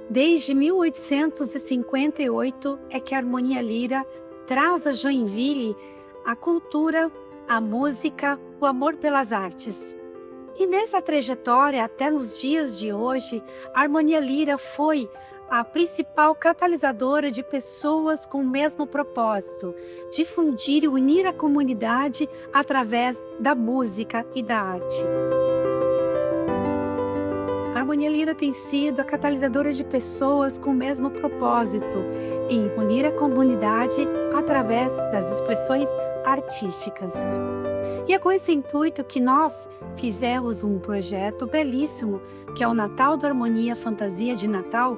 Desde 1858 é que a Harmonia Lira traz a Joinville a cultura, a música, o amor pelas artes. E nessa trajetória, até nos dias de hoje, a Harmonia Lira foi a principal catalisadora de pessoas com o mesmo propósito, difundir e unir a comunidade através da música e da arte. A Harmonia Lira tem sido a catalisadora de pessoas com o mesmo propósito, em unir a comunidade através das expressões artísticas. E é com esse intuito que nós fizemos um projeto belíssimo, que é o Natal da Harmonia Fantasia de Natal.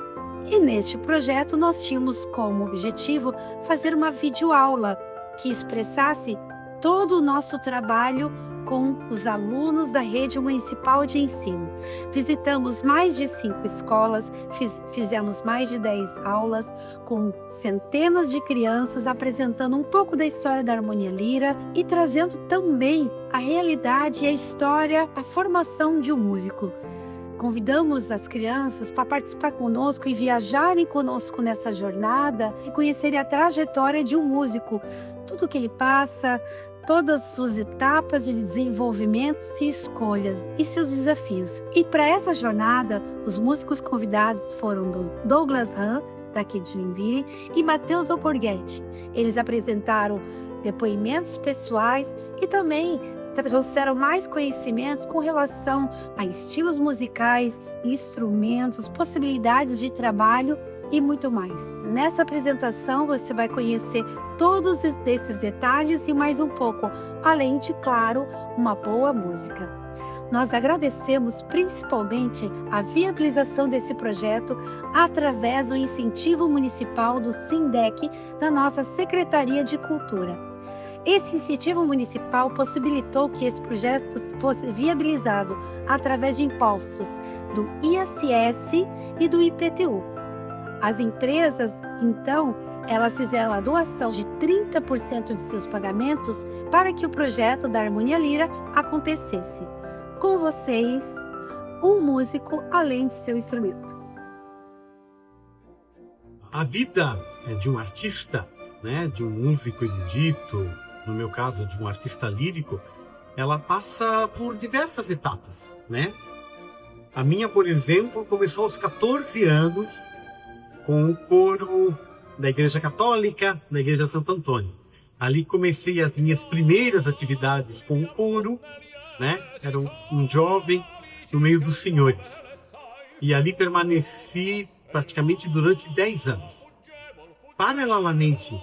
E neste projeto nós tínhamos como objetivo fazer uma videoaula que expressasse todo o nosso trabalho com os alunos da rede municipal de ensino. Visitamos mais de 5 escolas, fizemos mais de 10 aulas com centenas de crianças, apresentando um pouco da história da Harmonia Lira e trazendo também a realidade e a história, a formação de um músico. Convidamos as crianças para participar conosco e viajarem conosco nessa jornada e conhecerem a trajetória de um músico, tudo que ele passa, todas as suas etapas de desenvolvimento e escolhas e seus desafios. E para essa jornada, os músicos convidados foram Douglas Ram, daqui de Joinville, e Matheus Alborguete. Eles apresentaram depoimentos pessoais e também trouxeram mais conhecimentos com relação a estilos musicais, instrumentos, possibilidades de trabalho e muito mais. Nessa apresentação você vai conhecer todos esses detalhes e mais um pouco, além de, claro, uma boa música. Nós agradecemos principalmente a viabilização desse projeto através do incentivo municipal do SINDEC da nossa Secretaria de Cultura. Esse incentivo municipal possibilitou que esse projeto fosse viabilizado através de impostos do ISS e do IPTU. As empresas, então, elas fizeram a doação de 30% de seus pagamentos para que o projeto da Harmonia Lira acontecesse. Com vocês, um músico além de seu instrumento. A vida de um artista, né, de um músico erudito, no meu caso, de um artista lírico, ela passa por diversas etapas, né? A minha, por exemplo, começou aos 14 anos com o coro da Igreja Católica, da Igreja Santo Antônio. Ali comecei as minhas primeiras atividades com o coro, né? Era um jovem no meio dos senhores. E ali permaneci praticamente durante 10 anos. Paralelamente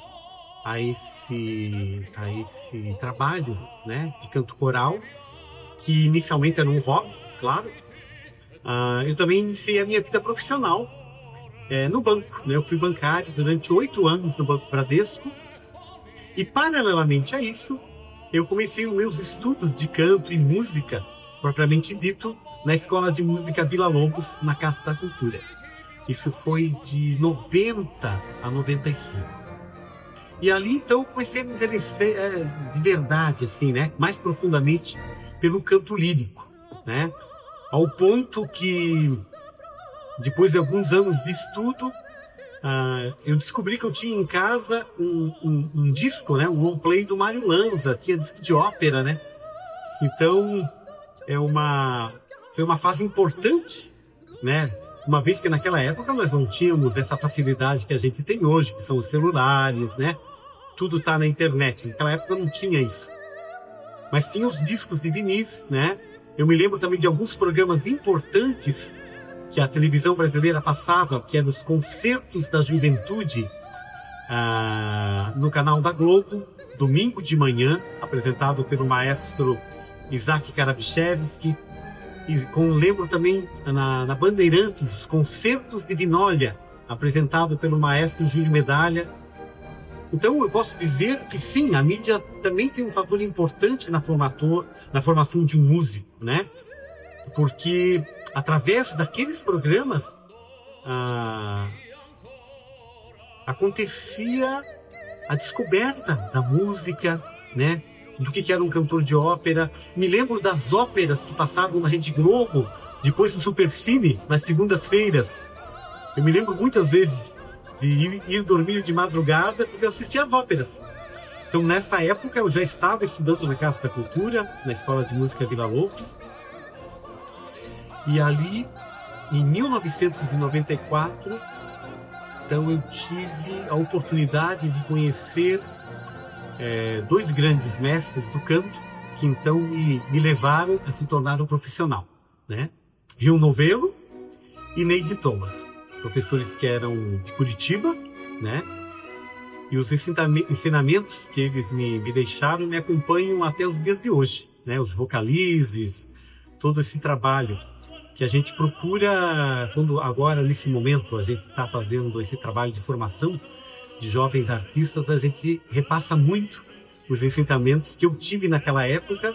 a esse trabalho, né, de canto coral, que inicialmente era um hobby, claro, eu também iniciei a minha vida profissional no banco, né? Eu fui bancário durante 8 anos no Banco Bradesco e, paralelamente a isso, eu comecei os meus estudos de canto e música, propriamente dito, na Escola de Música Vila Lobos, na Casa da Cultura. Isso foi de 90 a 95. E ali, então, eu comecei a me interessar de verdade, assim, né? Mais profundamente pelo canto lírico, né? Ao ponto que, depois de alguns anos de estudo, eu descobri que eu tinha em casa um disco, né? Um long play do Mário Lanza, tinha disco de ópera, né? Então, foi uma fase importante, né? Uma vez que naquela época nós não tínhamos essa facilidade que a gente tem hoje, que são os celulares, né? Tudo está na internet. Naquela época não tinha isso. Mas tinha os discos de vinis, né? Eu me lembro também de alguns programas importantes que a televisão brasileira passava, que eram os concertos da juventude, no canal da Globo, domingo de manhã, apresentado pelo maestro Isaac Karabichevski. E lembro também na Bandeirantes, os concertos de Vinólia, apresentado pelo maestro Júlio Medalha. Então eu posso dizer que sim, a mídia também tem um fator importante na formação de um músico, né? Porque através daqueles programas acontecia a descoberta da música, né? Do que era um cantor de ópera. Me lembro das óperas que passavam na Rede Globo, depois do Supercine, nas segundas-feiras. Eu me lembro muitas vezes de ir dormir de madrugada porque eu assistia às óperas. Então, nessa época, eu já estava estudando na Casa da Cultura, na Escola de Música Vila Lobos. E ali, em 1994, então eu tive a oportunidade de conhecer dois grandes mestres do canto, que então me levaram a se tornar um profissional, né? Rio Novelo e Neide Thomas, professores que eram de Curitiba, né? E os ensinamentos que eles me deixaram me acompanham até os dias de hoje, né? Os vocalizes, todo esse trabalho que a gente procura, quando agora, nesse momento, a gente está fazendo esse trabalho de formação de jovens artistas, a gente repassa muito os ensinamentos que eu tive naquela época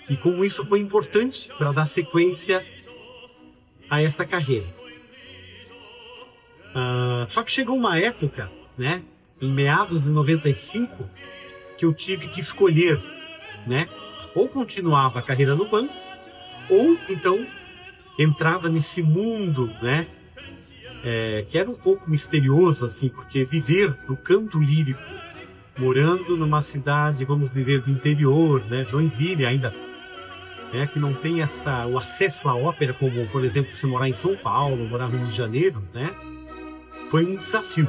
e como isso foi importante para dar sequência a essa carreira. Só que chegou uma época, né, em meados de 95, que eu tive que escolher, né, ou continuava a carreira no banco, ou então entrava nesse mundo, né, que era um pouco misterioso, assim, porque viver do canto lírico, morando numa cidade, vamos dizer, de interior, né, Joinville ainda, né, que não tem o acesso à ópera, como, por exemplo, se morar em São Paulo, morar no Rio de Janeiro, né, foi um desafio.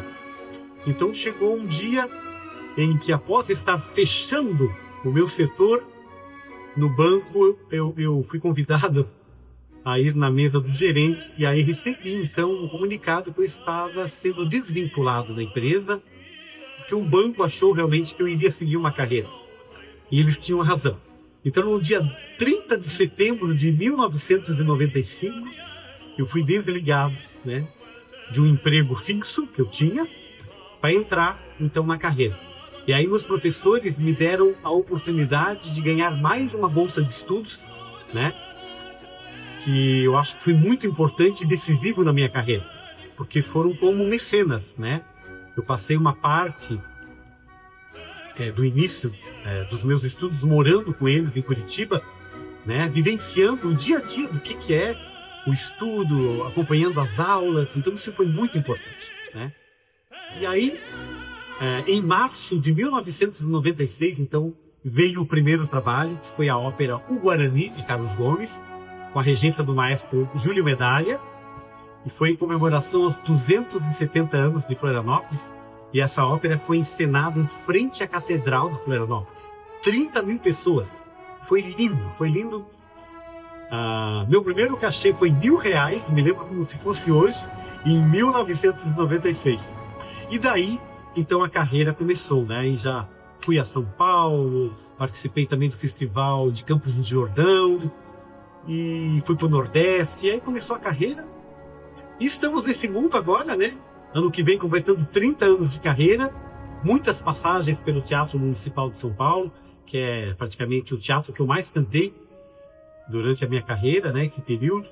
Então chegou um dia em que, após estar fechando o meu setor no banco, eu fui convidado a ir na mesa do gerente e aí recebi então um comunicado que eu estava sendo desvinculado da empresa, porque o banco achou realmente que eu iria seguir uma carreira. E eles tinham razão. Então, no dia 30 de setembro de 1995, eu fui desligado, né, de um emprego fixo que eu tinha, para entrar, então, na carreira. E aí, meus professores me deram a oportunidade de ganhar mais uma bolsa de estudos, né, que eu acho que foi muito importante e decisivo na minha carreira, porque foram como mecenas, né? Eu passei uma parte do início dos meus estudos morando com eles em Curitiba, né, vivenciando o dia a dia do que é o estudo, acompanhando as aulas. Então isso foi muito importante, né? E aí, em março de 1996, então, veio o primeiro trabalho, que foi a ópera O Guarani, de Carlos Gomes, com a regência do maestro Júlio Medalha, e foi em comemoração aos 270 anos de Florianópolis, e essa ópera foi encenada em frente à Catedral de Florianópolis. 30 mil pessoas. Foi lindo, foi lindo. Meu primeiro cachê foi R$1.000, me lembro como se fosse hoje, em 1996. E daí, então, a carreira começou, né? E já fui a São Paulo, participei também do Festival de Campos do Jordão, e fui para o Nordeste, e aí começou a carreira. E estamos nesse mundo agora, né? Ano que vem completando 30 anos de carreira, muitas passagens pelo Teatro Municipal de São Paulo, que é praticamente o teatro que eu mais cantei durante a minha carreira, né? Esse período.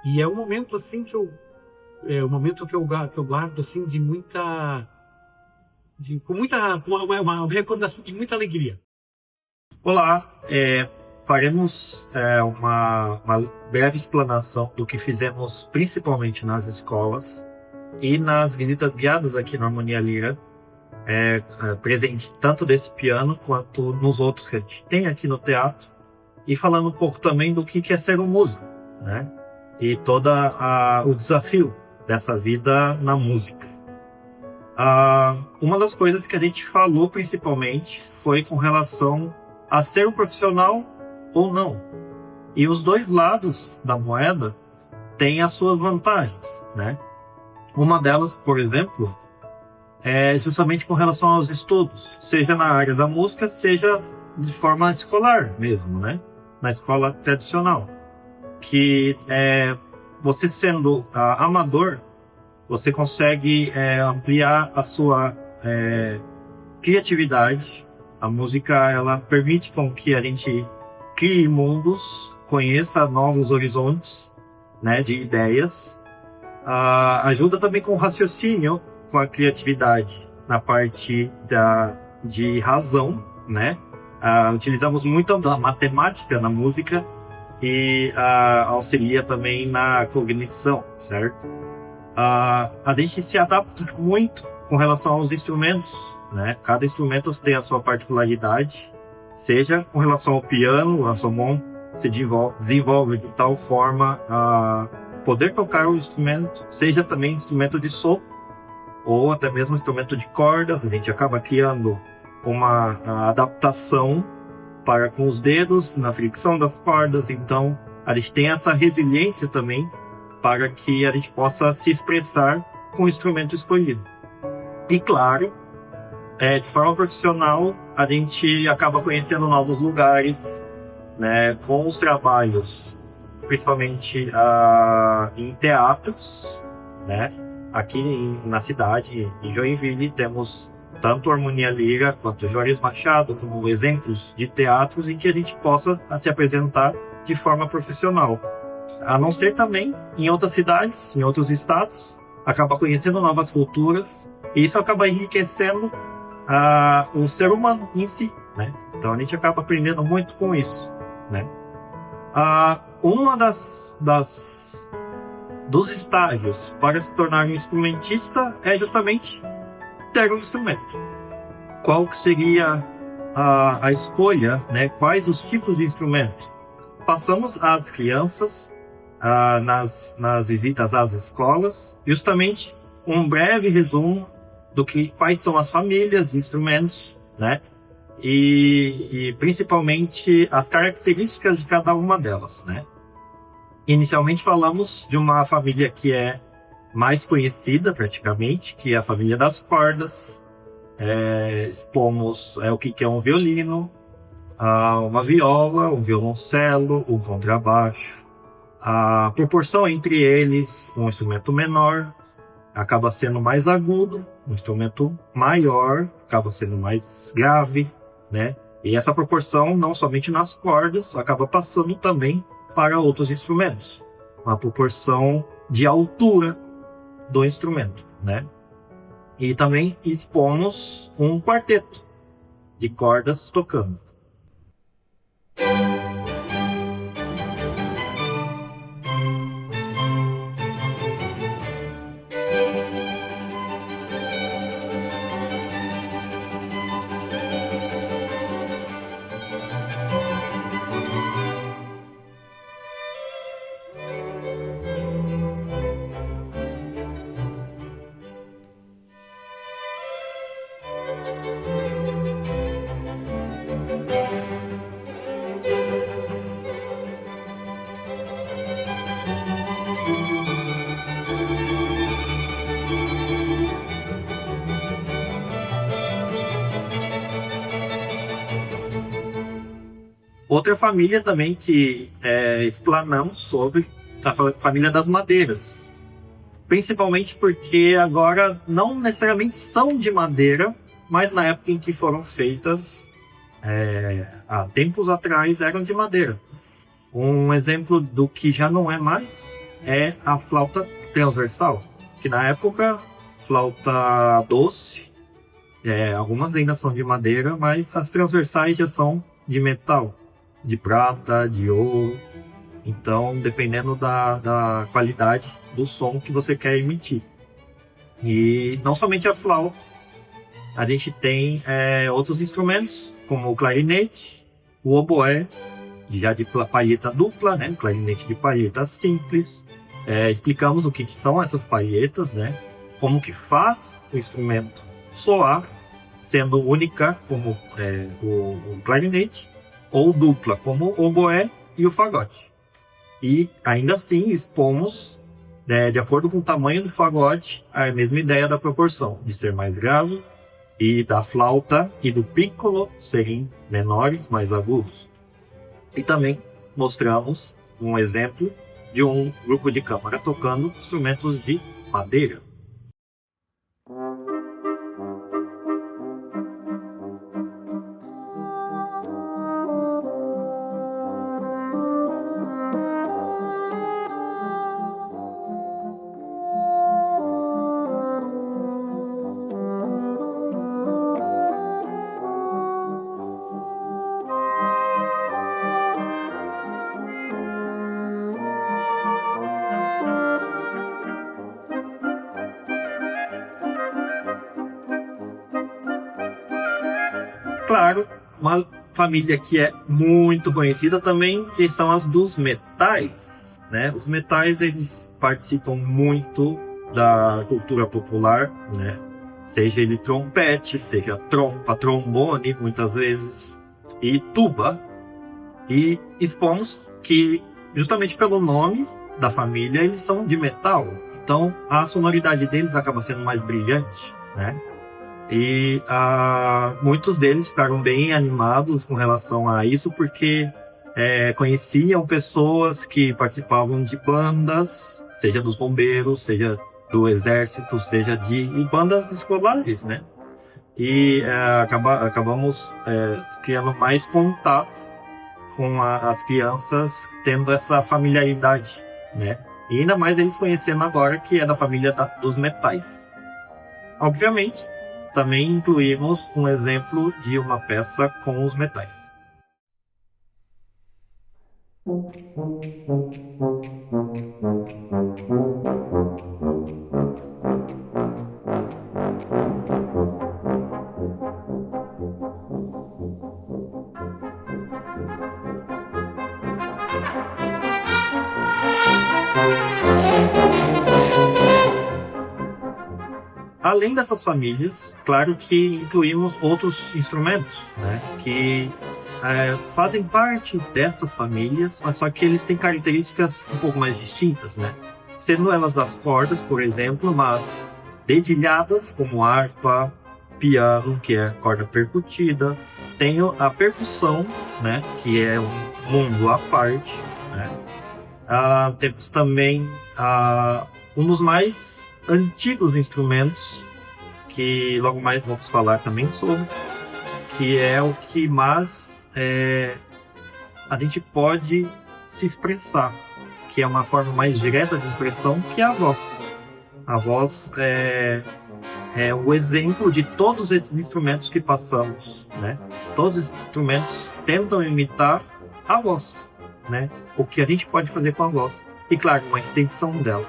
E é um momento assim que eu guardo assim de muita, uma recordação de muita alegria. Olá, faremos uma breve explanação do que fizemos principalmente nas escolas e nas visitas guiadas aqui na Harmonia Lira, presente tanto desse piano quanto nos outros que a gente tem aqui no teatro, e falando um pouco também do que é ser um músico, né? E todo o desafio dessa vida na música. Uma das coisas que a gente falou principalmente foi com relação a ser um profissional ou não. E os dois lados da moeda têm as suas vantagens, né? Uma delas, por exemplo, é justamente com relação aos estudos, seja na área da música, seja de forma escolar mesmo, né? Na escola tradicional. Que você sendo amador, você consegue ampliar a sua criatividade. A música, ela permite com que a gente crie mundos, conheça novos horizontes, né, de ideias. Ajuda também com o raciocínio, com a criatividade na parte de razão, né? Utilizamos muito a matemática na música e auxilia também na cognição, certo? A gente se adapta muito com relação aos instrumentos, né? Cada instrumento tem a sua particularidade, seja com relação ao piano, a somon se desenvolve de tal forma a poder tocar o instrumento, seja também instrumento de sopro, ou até mesmo instrumento de cordas. A gente acaba criando uma adaptação para com os dedos, na fricção das cordas. Então, a gente tem essa resiliência também para que a gente possa se expressar com o instrumento escolhido. E claro, de forma profissional, a gente acaba conhecendo novos lugares, né, com os trabalhos, principalmente em teatros, né? Aqui na cidade, em Joinville, temos tanto Harmonia Lira quanto Juarez Machado como exemplos de teatros em que a gente possa se apresentar de forma profissional. A não ser também em outras cidades, em outros estados, acaba conhecendo novas culturas, e isso acaba enriquecendo o ser humano em si, né? Então a gente acaba aprendendo muito com isso, né? Uma dos estágios para se tornar um instrumentista é justamente ter um instrumento. Qual que seria a escolha, né? Quais os tipos de instrumento? Passamos às crianças, nas visitas às escolas, justamente um breve resumo quais são as famílias de instrumentos, né? E principalmente as características de cada uma delas, né? Inicialmente falamos de uma família que é mais conhecida praticamente, que é a família das cordas. Expomos o que é um violino, uma viola, um violoncelo, um contrabaixo. A proporção entre eles, um instrumento menor acaba sendo mais agudo, um instrumento maior acaba sendo mais grave, né? E essa proporção, não somente nas cordas, acaba passando também para outros instrumentos. Uma proporção de altura do instrumento, né? E também expomos um quarteto de cordas tocando. Outra família também que explanamos sobre a família das madeiras. Principalmente porque agora não necessariamente são de madeira, mas na época em que foram feitas, há tempos atrás, eram de madeira. Um exemplo do que já não é mais é a flauta transversal, que na época, flauta doce, algumas ainda são de madeira, mas as transversais já são de metal. De prata, de ouro. Então, dependendo da qualidade do som que você quer emitir. E não somente a flauta, a gente tem outros instrumentos, como o clarinete, o oboé, já de palheta dupla, né? Clarinete de palheta simples. Explicamos o que são essas palhetas, né? Como que faz o instrumento soar, sendo única como o clarinete, ou dupla, como o oboé e o fagote. E ainda assim expomos, de acordo com o tamanho do fagote, a mesma ideia da proporção, de ser mais grave, e da flauta e do piccolo serem menores, mais agudos. E também mostramos um exemplo de um grupo de câmara tocando instrumentos de madeira. claro, uma família que é muito conhecida também, que são as dos metais, né? Os metais, eles participam muito da cultura popular, né? Seja ele trompete, seja trompa, trombone, muitas vezes, e tuba. E expomos que, justamente pelo nome da família, eles são de metal. Então, a sonoridade deles acaba sendo mais brilhante, né? E muitos deles ficaram bem animados com relação a isso, porque conheciam pessoas que participavam de bandas, seja dos bombeiros, seja do exército, seja de bandas escolares, né? E acabamos criando mais contato com as crianças, tendo essa familiaridade, né? E ainda mais eles conhecendo agora que é da família dos metais. Obviamente, também incluímos um exemplo de uma peça com os metais. Além dessas famílias, claro que incluímos outros instrumentos, né, que fazem parte destas famílias, mas só que eles têm características um pouco mais distintas, né? Sendo elas das cordas, por exemplo, mas dedilhadas, como harpa, piano, que é corda percutida. Tenho a percussão, né, que é um mundo à parte, né? Temos também um dos mais antigos instrumentos, que logo mais vamos falar também sobre, que é o que mais a gente pode se expressar, que é uma forma mais direta de expressão, que é a voz. A voz é o exemplo de todos esses instrumentos que passamos, né? Todos esses instrumentos tentam imitar a voz, né? O que a gente pode fazer com a voz. E claro, uma extensão dela.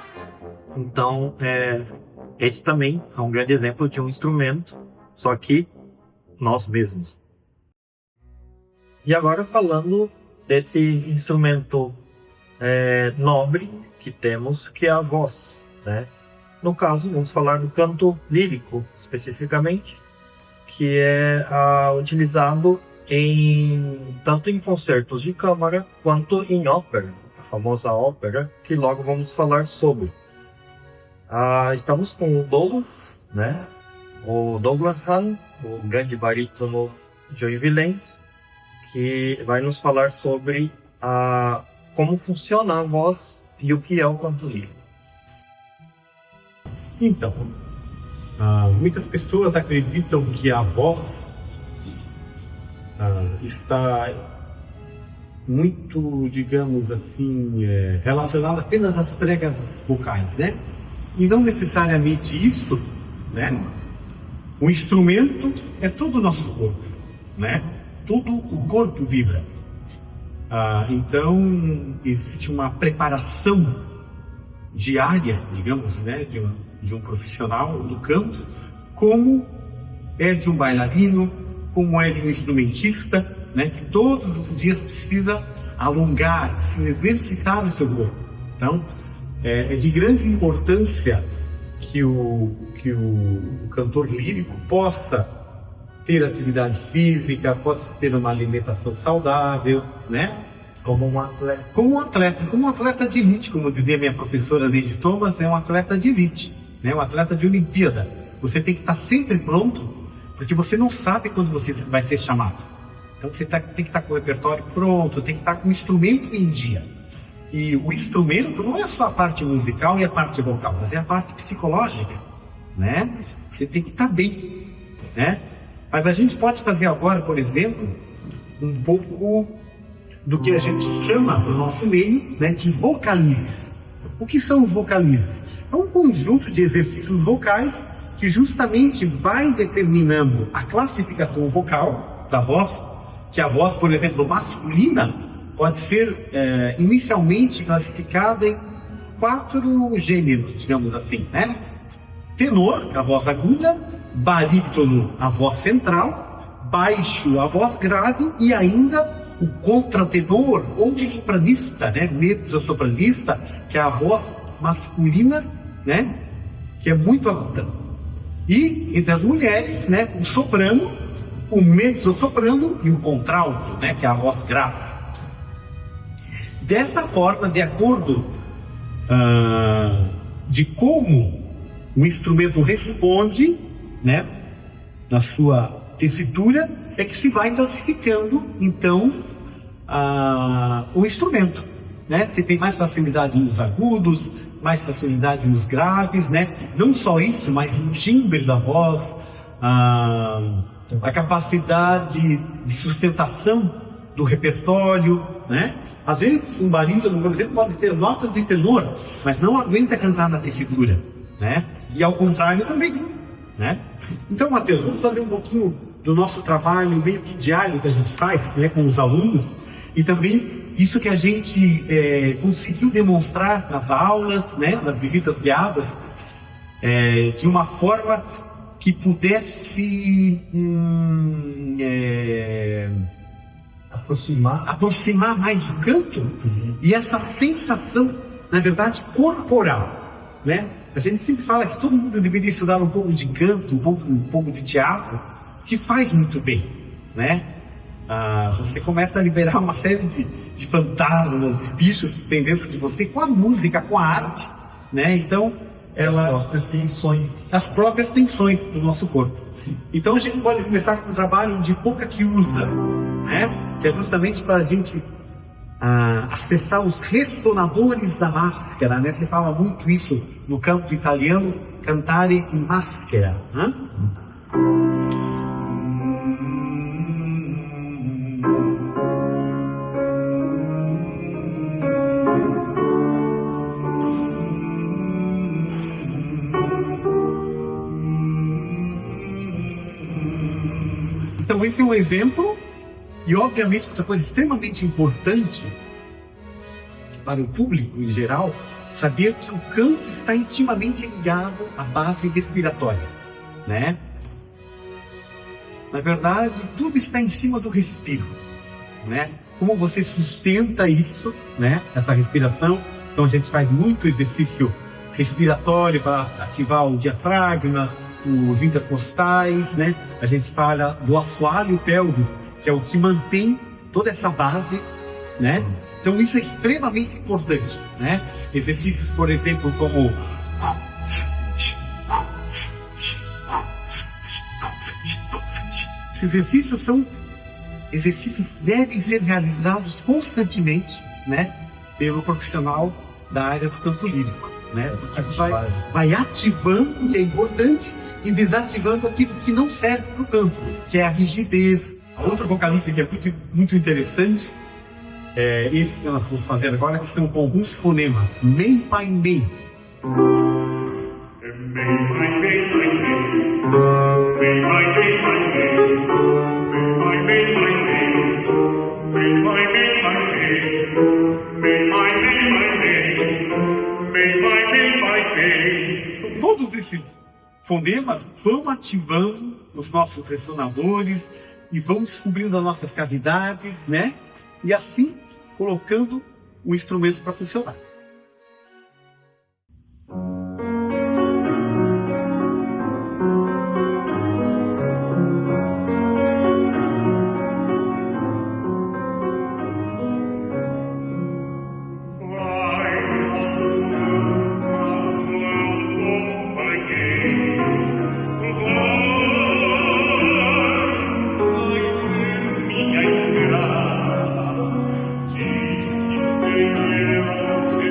Então, esse também é um grande exemplo de um instrumento, só que nós mesmos. E agora falando desse instrumento nobre que temos, que é a voz, né? No caso, vamos falar do canto lírico, especificamente, que é utilizado tanto em concertos de câmara quanto em ópera, a famosa ópera, que logo vamos falar sobre. Estamos com o Douglas, né? O Douglas Hahn, o grande barítono joinvilense, que vai nos falar sobre como funciona a voz e o que é o canto lírico. Então, muitas pessoas acreditam que a voz está muito, digamos assim, relacionada apenas às pregas vocais, né? E não necessariamente isso, né? O instrumento é todo o nosso corpo, né? Todo o corpo vibra. Então, existe uma preparação diária, digamos, né? De um profissional do canto, como é de um bailarino, como é de um instrumentista, né? Que todos os dias precisa alongar, precisa exercitar o seu corpo. Então, é de grande importância que o cantor lírico possa ter atividade física, possa ter uma alimentação saudável, né? Como um atleta. Como um atleta de elite, como dizia minha professora Neide Thomas, é um atleta de elite, né? Um atleta de Olimpíada. Você tem que estar sempre pronto, porque você não sabe quando você vai ser chamado. Então você tem que estar com o repertório pronto, tem que estar com o instrumento em dia. E o instrumento não é só a parte musical e a parte vocal, mas é a parte psicológica, né? Você tem que estar bem, né? Mas a gente pode fazer agora, por exemplo, um pouco do que a gente chama no nosso meio, né, de vocalizes. O que são os vocalizes? É um conjunto de exercícios vocais que justamente vai determinando a classificação vocal da voz, que a voz, por exemplo, masculina, pode ser inicialmente classificada em 4 gêneros, digamos assim, né? Tenor, a voz aguda, barítono, a voz central, baixo, a voz grave e ainda o contratenor ou o sopranista, né? Mezzo-sopranista, que é a voz masculina, né? Que é muito aguda. E entre as mulheres, né? O soprano, o mezzo-soprano e o contralto, né? Que é a voz grave. Dessa forma, de acordo de como o instrumento responde, né? Na sua tessitura, é que se vai classificando, então, o instrumento, né? Se tem mais facilidade nos agudos, mais facilidade nos graves, né? Não só isso, mas o timbre da voz, a capacidade de sustentação do repertório, né? Às vezes um barítono, por exemplo, pode ter notas de tenor, mas não aguenta cantar na tessitura, né? E ao contrário também, né? Então, Matheus, vamos fazer um pouquinho do nosso trabalho meio que diário que a gente faz, né, com os alunos, e também isso que a gente conseguiu demonstrar nas aulas, né, nas visitas guiadas, de uma forma que pudesse aproximar mais o canto e essa sensação, na verdade, corporal, né? A gente sempre fala que todo mundo deveria estudar um pouco de canto, um pouco de teatro, que faz muito bem, né? Você começa a liberar uma série de fantasmas, de bichos que tem dentro de você com a música, com a arte, né? Então, as próprias tensões do nosso corpo. Então a gente pode começar com um trabalho de boca que usa, né? Que é justamente para a gente acessar os ressonadores da máscara, né? Se fala muito isso no canto italiano, cantare in maschera, né? Então esse é um exemplo, e obviamente outra coisa extremamente importante para o público em geral, saber que o canto está intimamente ligado à base respiratória, né? Na verdade, tudo está em cima do respiro, né? Como você sustenta isso, né? Essa respiração. Então a gente faz muito exercício respiratório para ativar o diafragma, os intercostais, né? A gente fala do assoalho pélvico, que é o que mantém toda essa base, né? Então isso é extremamente importante, né? Exercícios, por exemplo, como esses exercícios são exercícios que devem ser realizados constantemente, né? Pelo profissional da área do canto lírico, né? Porque vai ativando, que é importante, e desativando aquilo que não serve para o canto, que é a rigidez. Outro vocalista que é muito interessante, esse que nós vamos fazer agora, que são com alguns fonemas. Mei, pai, mei. Então, todos esses fonemas vão ativando os nossos ressonadores e vão descobrindo as nossas cavidades, né? E assim colocando o instrumento para funcionar. Dies ist der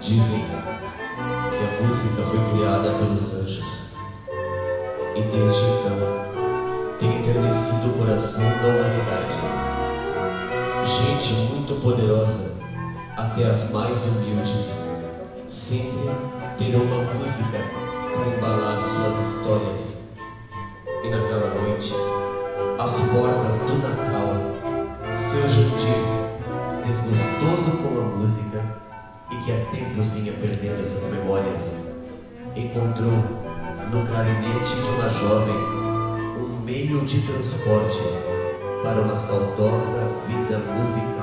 Dizem que a música foi criada pelos anjos e desde então tem enternecido o coração da humanidade. Gente muito poderosa, até as mais humildes, sempre terão uma música para embalar suas histórias. E naquela noite, às portas do Natal, seu Jandir, desgostoso com a música e que há tempos vinha perdendo essas memórias, encontrou no clarinete de uma jovem um meio de transporte para uma saudosa vida musical.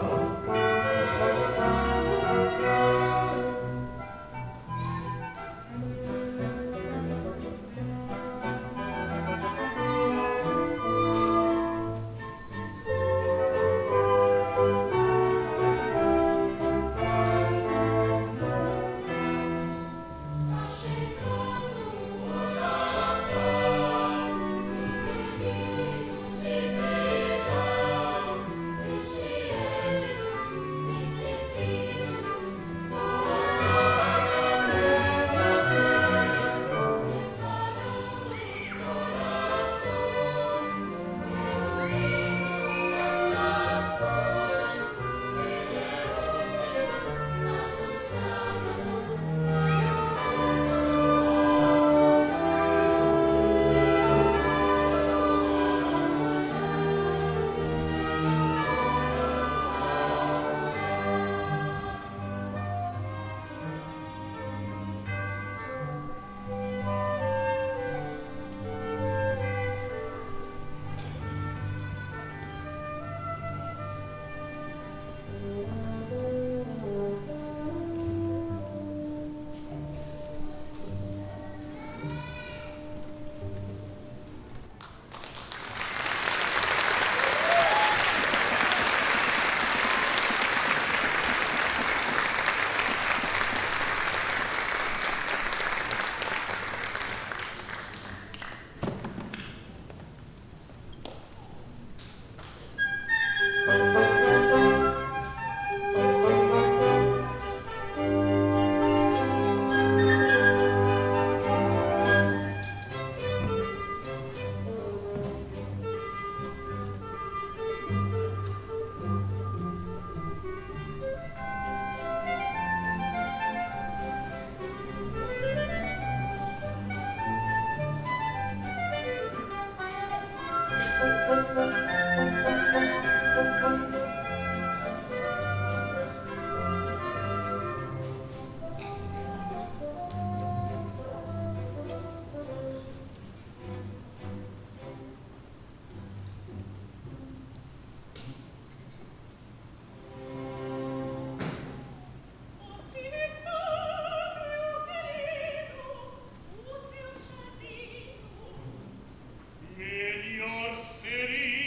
Melhor seria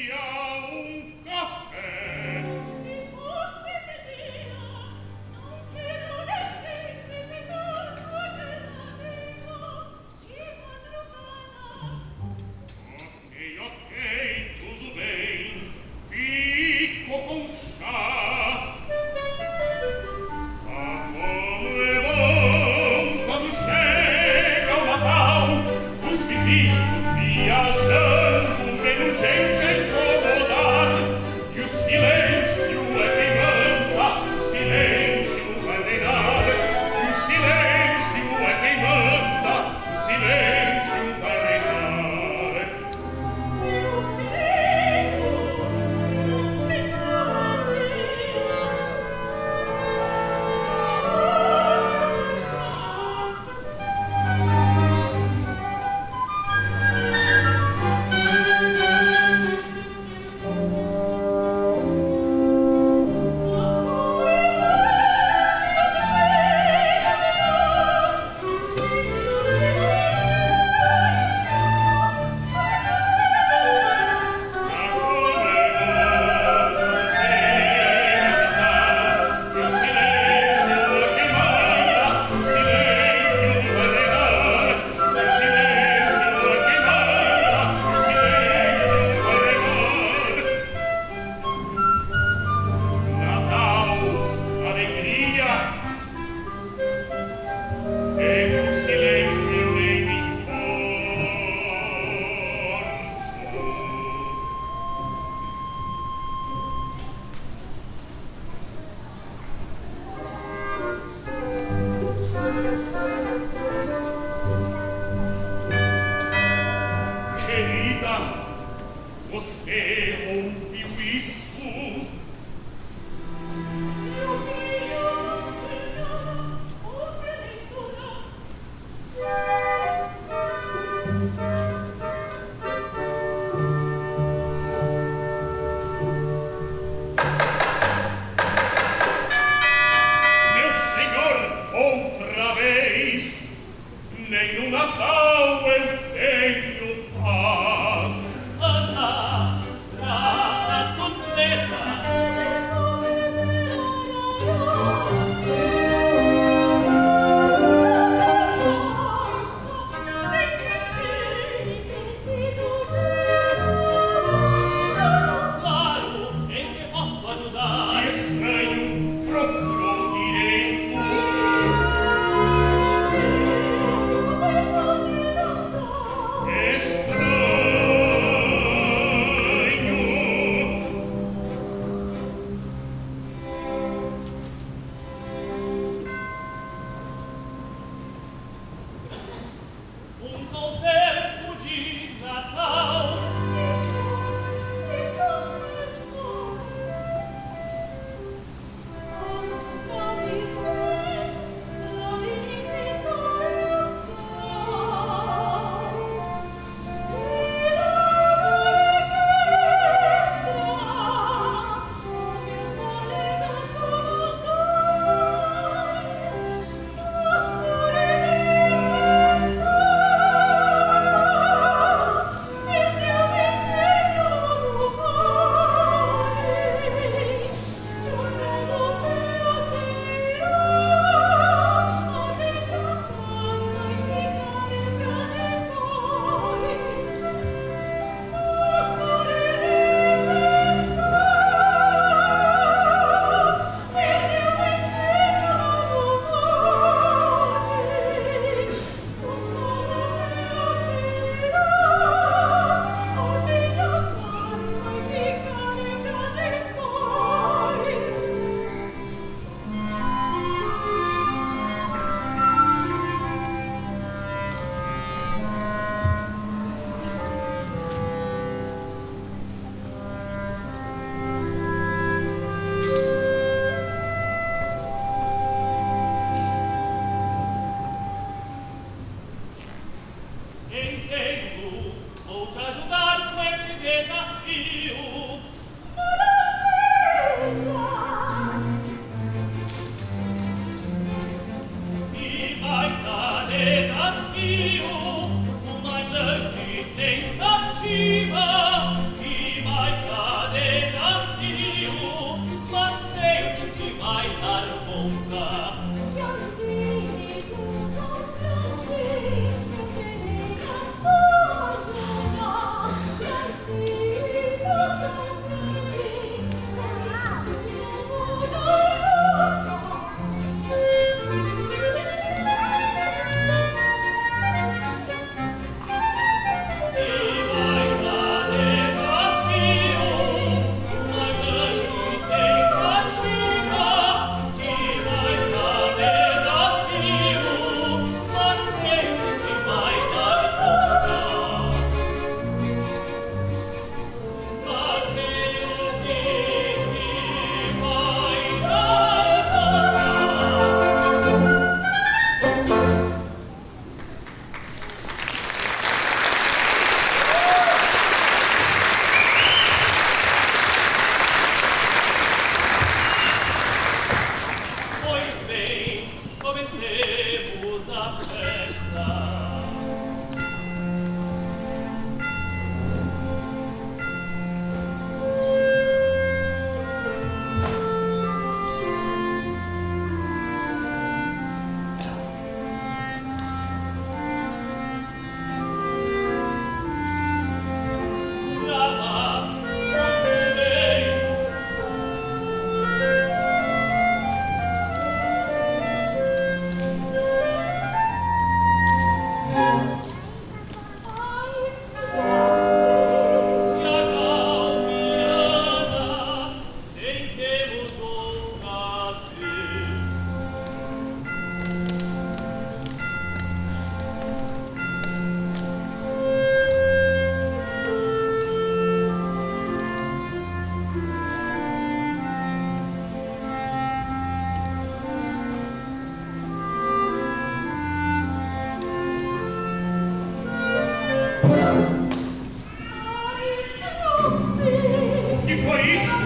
Que foi isso?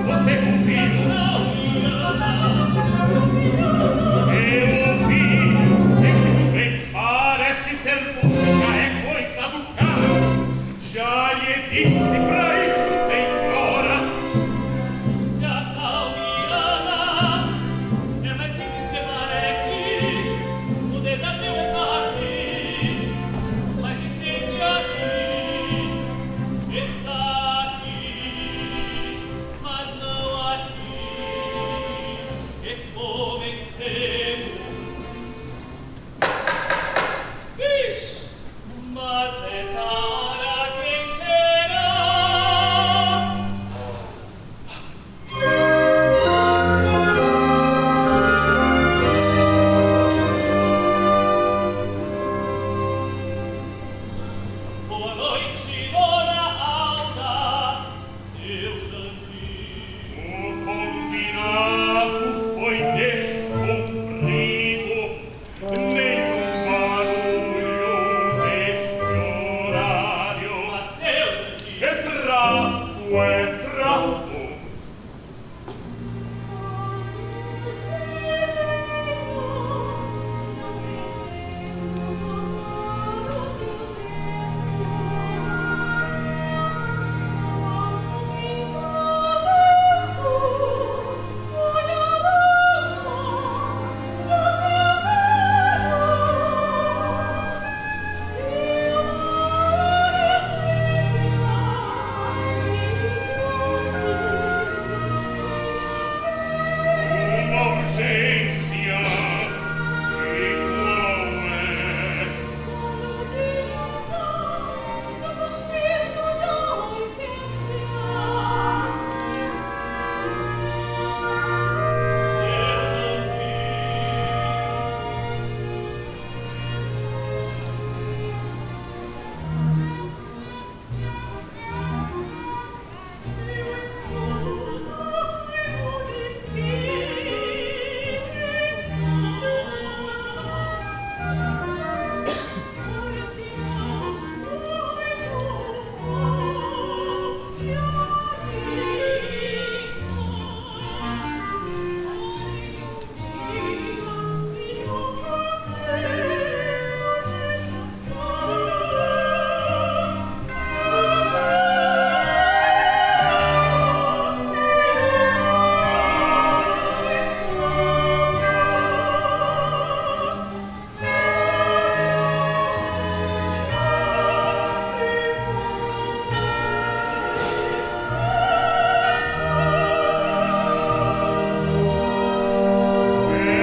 Você ouviu? Eu ouvi. E muito bem. Parece ser música. É coisa do carro. Já lhe disse pra isso tem hora. Se acalme, Ana. É mais simples que parece. O desafio está aqui. Mas e sempre aqui. Está aqui. Mas não aqui. E comecemos. Vixe! Mas nessa hora quem será? Boa noite, hora alta, seu Jandir. O combinado foi descumprido. Nenhum barulho neste horário. Mas, seu Jandir, É trato, é trato. Uma urgência. E qual é?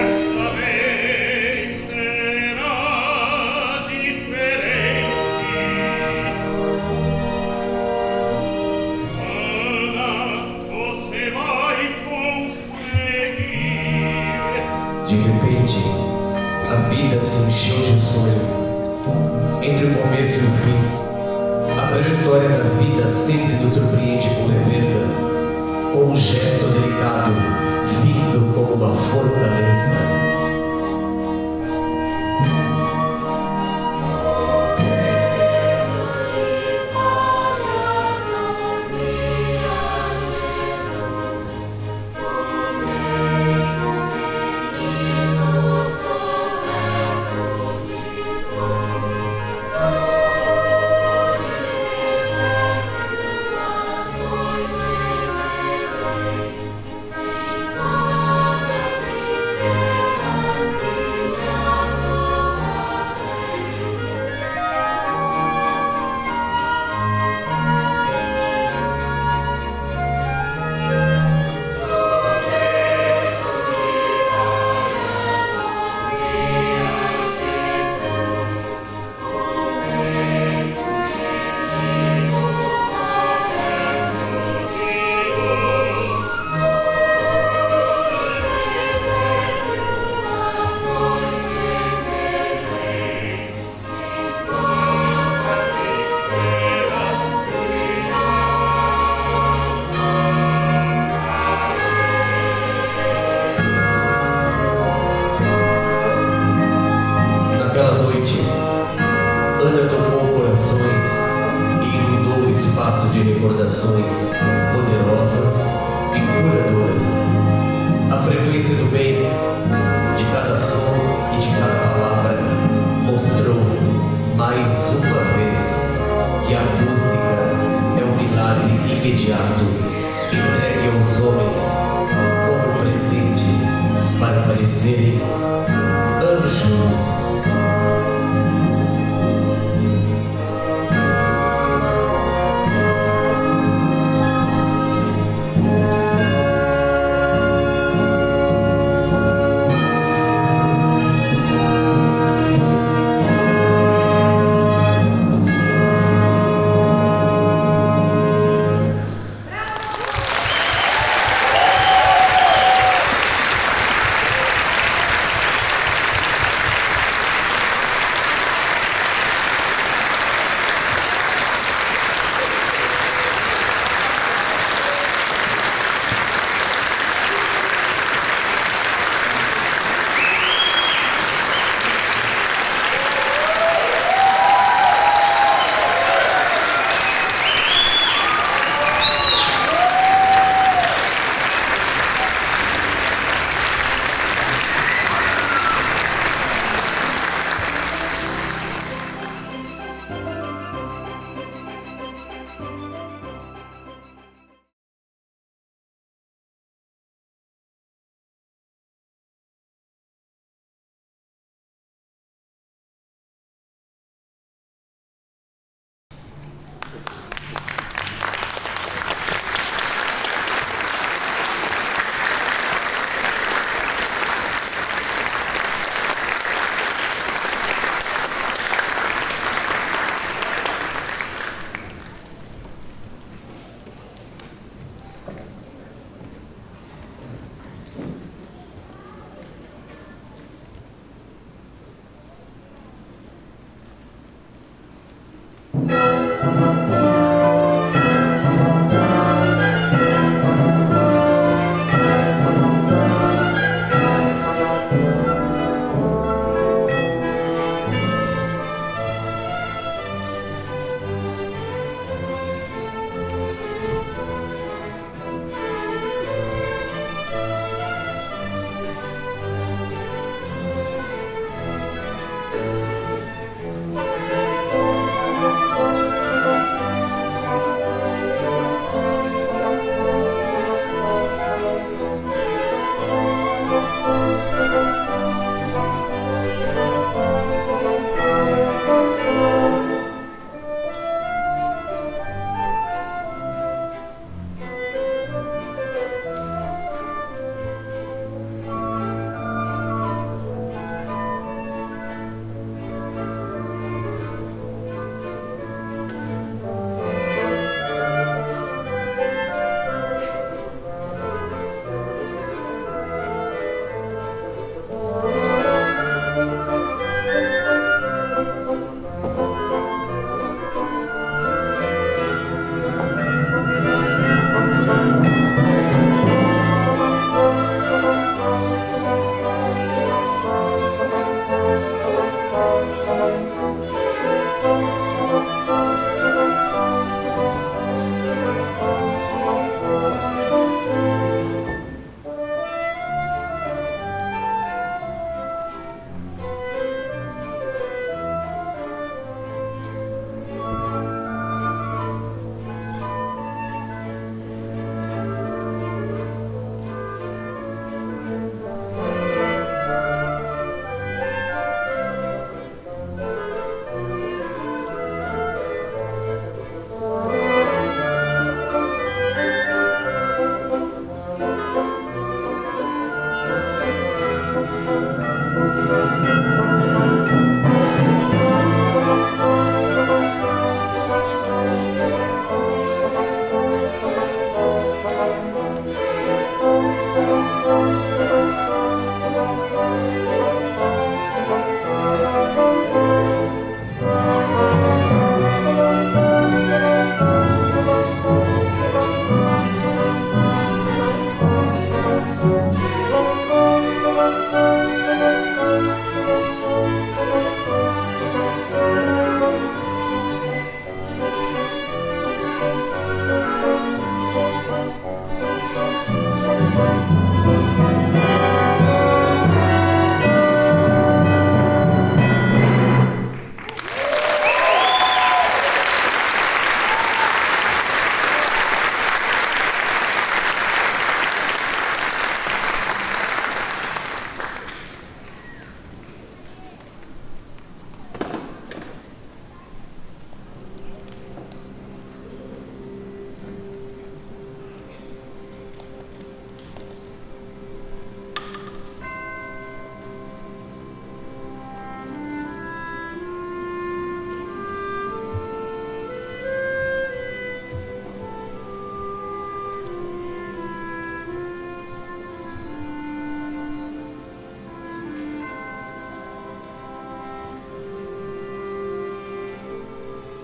Esta vez será diferente. Ana, você vai conseguir. De repente, a vida se encheu de sonho. Entre o começo e o fim, a trajetória da vida sempre nos surpreende com leveza, com um gesto delicado, vindo como uma fortaleza. Ana tocou corações e inundou o espaço de recordações poderosas. ato entregue aos homens como presente para parecerem anjos.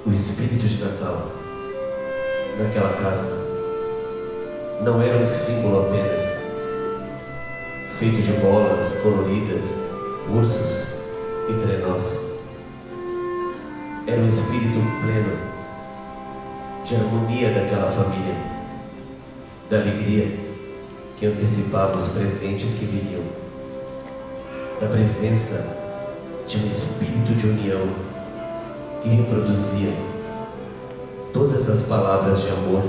O espírito de Natal, naquela casa, não era um símbolo apenas, feito de bolas coloridas, ursos e trenós. Era um espírito pleno de harmonia daquela família, da alegria que antecipava os presentes que viriam, da presença de um espírito de união que reproduzia todas as palavras de amor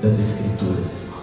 das Escrituras.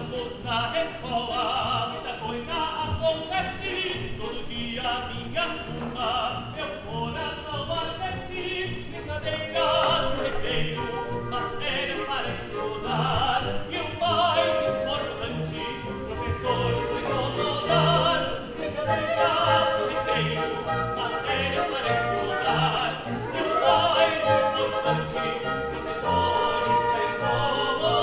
estamos na escola, muita coisa acontece. Todo dia minha turma, meu coração aquece. Brincadeiras no recreio, matérias para estudar. E o mais importante, professores para incomodar. Brincadeiras no recreio, matérias para estudar. E o mais importante, professores para incomodar.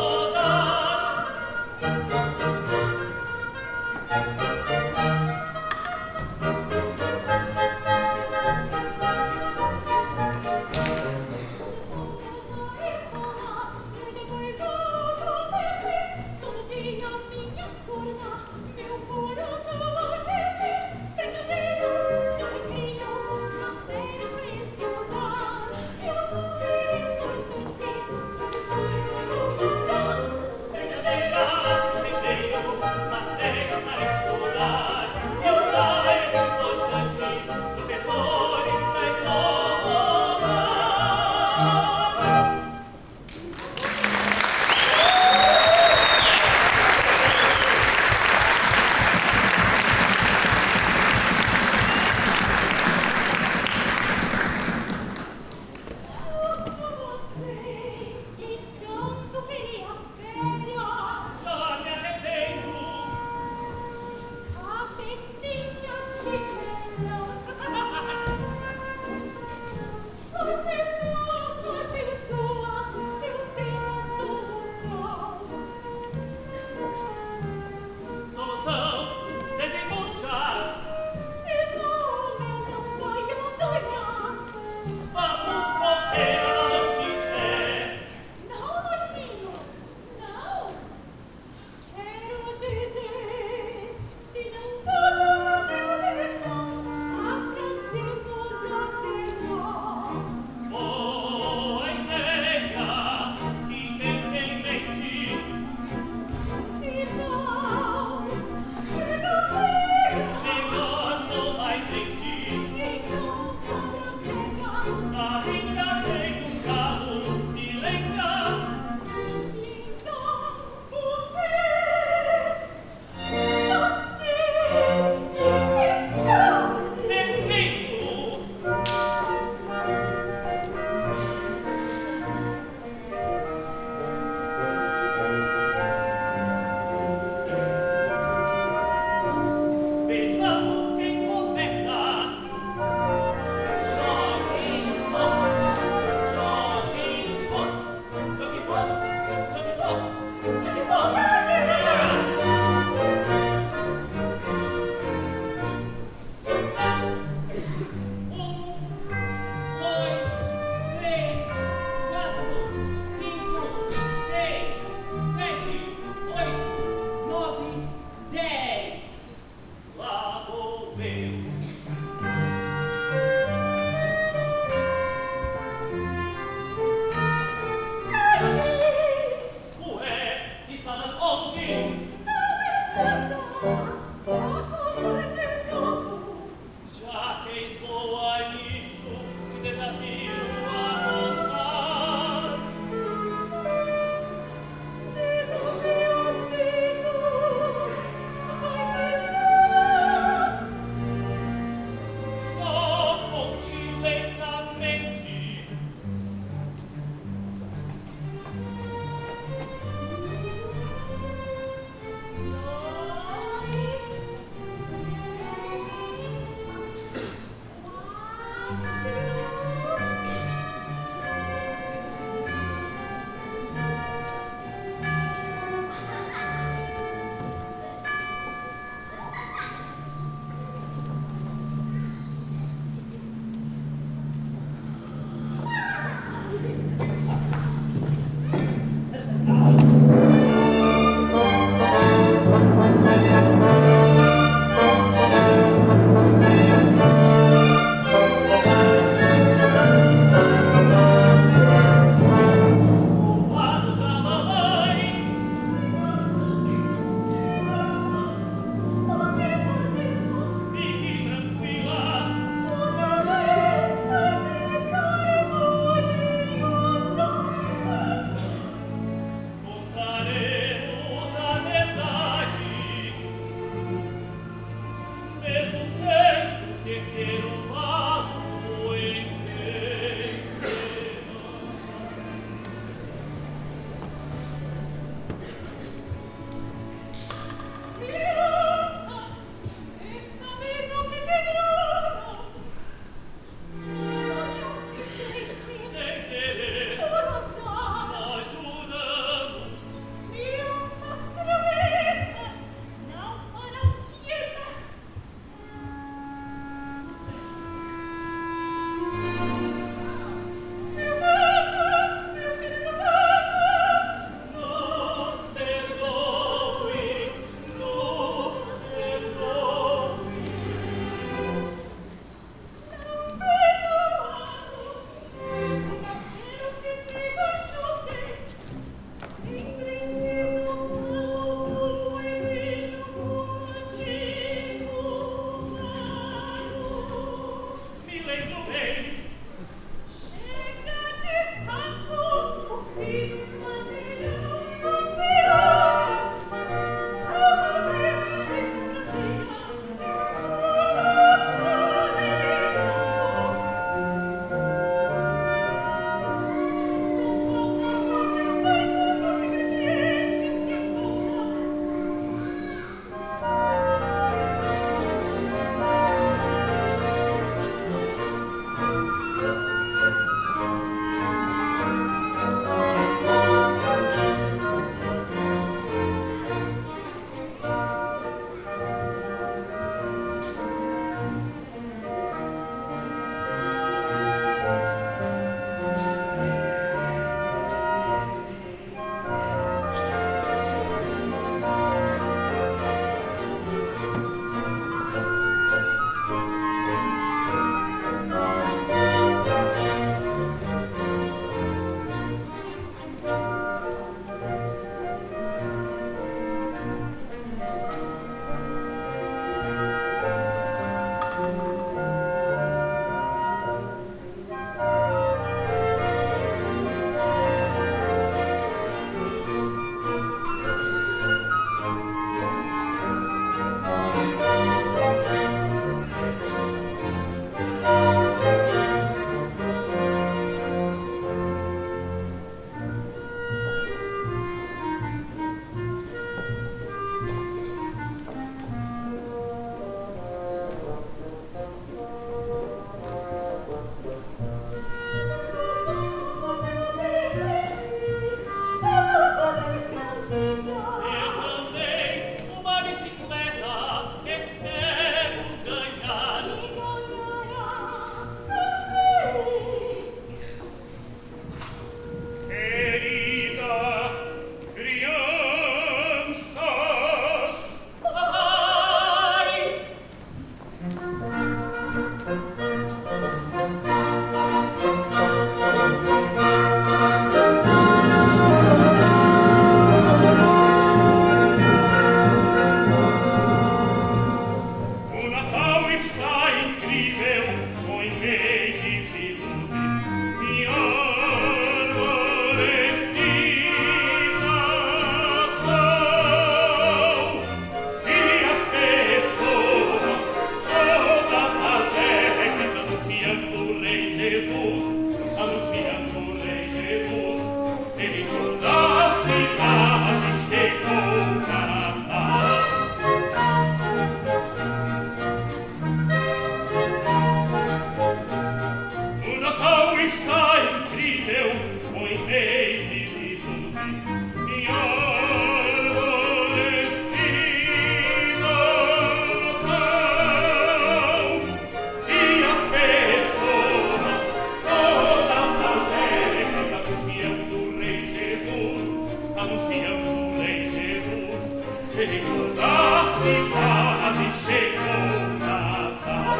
da cidade chegou Natal.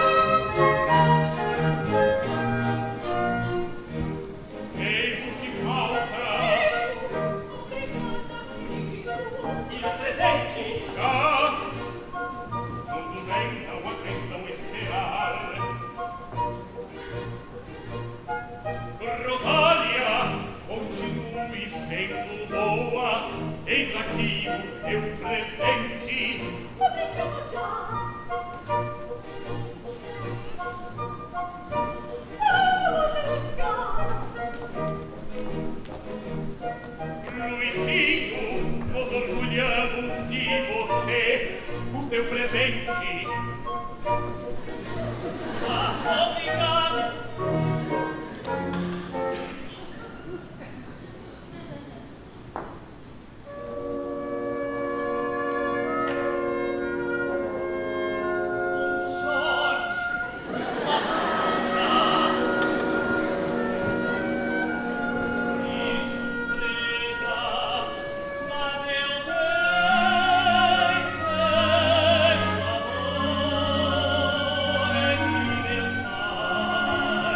Eis o que falta. E os presentes? Já. Tudo bem, não aguentam esperar. Rosália, continue sendo boa. Eis aqui o teu presente. Luizinho, nós orgulhamos de você. O teu presente. Obrigado. Short. Que surpresa. Mas eu bem sei o amor de meus pais.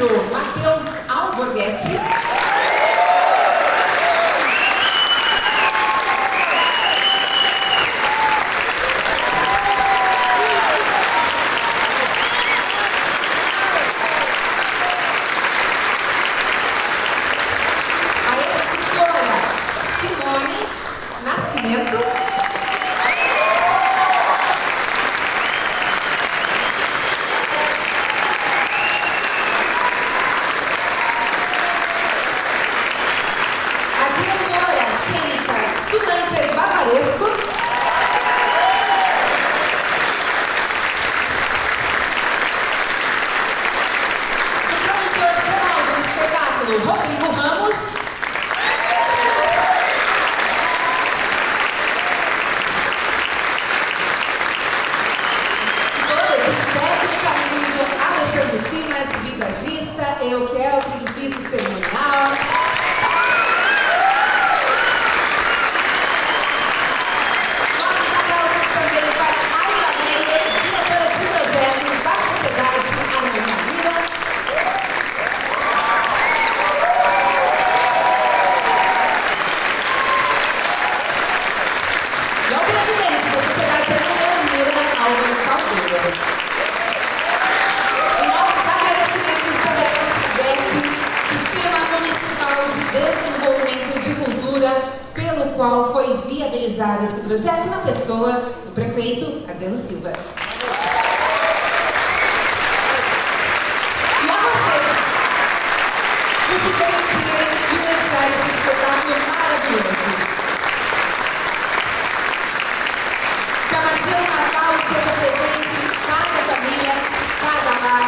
maestro Matheus Alborguete. A escritora Simone Nascimento. Sulanger Bavaresco. O produtor-geral do espetáculo, Rodrigo Ramos. Toda a equipe técnica, incluindo Alexandre Simas, visagista, eu que é o que fiz o cerimonial. Pelo qual foi viabilizado esse projeto na pessoa do prefeito Adriano Silva. E a vocês, por se permitirem vivenciar esse espetáculo maravilhoso. Que a magia do Natal seja presente em cada família, cada lar,